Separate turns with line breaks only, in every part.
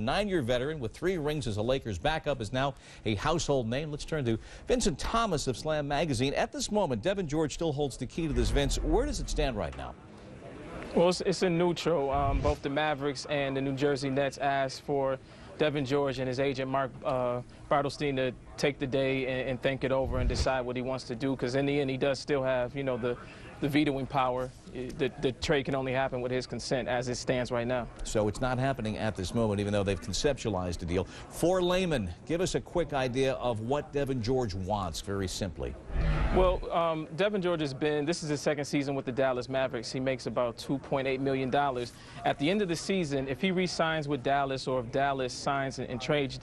9-year veteran with 3 rings as a Lakers backup is now a household name. Let's turn to Vincent Thomas of Slam Magazine. At this moment, Devin George still holds the key to this. Vince, where does it stand right now?
Well, it's in neutral. Both the Mavericks and the New Jersey Nets asked for Devin George and his agent Mark Bartelstein to take the day and think it over and decide what he wants to do, because in the end he does still have, you know, the vetoing power. The trade can only happen with his consent as it stands right now. So
it's not happening at this moment, even though they've conceptualized a deal. For laymen, give us a quick idea of what Devin George wants, very simply.
Well, Devin George this is his second season with the Dallas Mavericks. He makes about $2.8 million. At the end of the season, if he re-signs with Dallas, or if Dallas signs and trades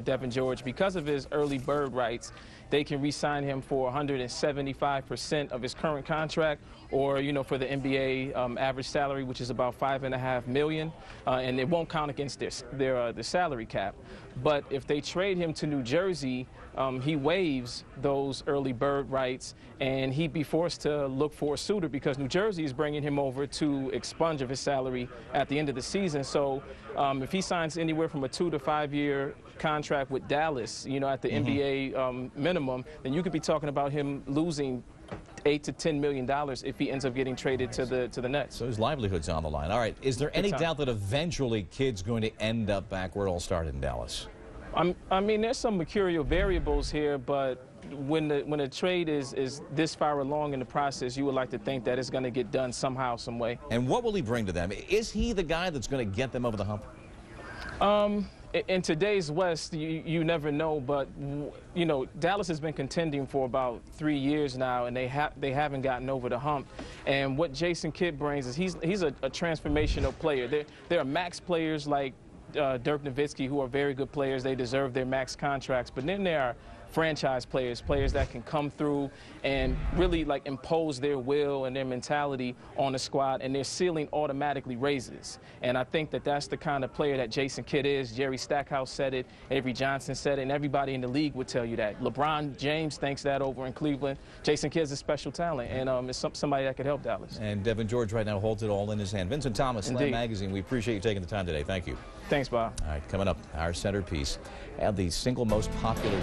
Devin George, because of his early bird rights, they can re-sign him for 175% of his current contract, or, you know, for the NBA average salary, which is about $5.5 million, and it won't count against their salary cap. But if they trade him to New Jersey, he waives those early bird rights, and he'd be forced to look for a suitor, because New Jersey is bringing him over to expunge of his salary at the end of the season. So if he signs anywhere from a 2 to 5 year contract with Dallas, you know, at the NBA minimum, then you could be talking about him losing $8 to $10 million if he ends up getting traded to the Nets.
So his livelihood's on the line. All right, is there any doubt that eventually Kid's going to end up back where it all started in Dallas?
I mean, there's some mercurial variables here, but when a trade is this far along in the process, you would like to think that it's going to get done somehow, some way.
And what will he bring to them? Is he the guy that's going to get them over the hump?
In today's West, you never know, but, you know, Dallas has been contending for about 3 years now, and they haven't gotten over the hump. And what Jason Kidd brings is he's a transformational player. There are max players like Dirk Nowitzki, who are very good players. They deserve their max contracts. But then there are franchise players that can come through and really, like, impose their will and their mentality on the squad, and their ceiling automatically raises. And I think that that's the kind of player that Jason Kidd is. Jerry Stackhouse said it, Avery Johnson said it, and everybody in the league would tell you that. LeBron James thinks that over in Cleveland. Jason Kidd's a special talent, and it's somebody that could help Dallas.
And Devin George right now holds it all in his hand. Vincent Thomas, Slam Magazine, we appreciate you taking the time today. Thank you.
Thanks, Bob.
All right, coming up, our centerpiece, and the single most popular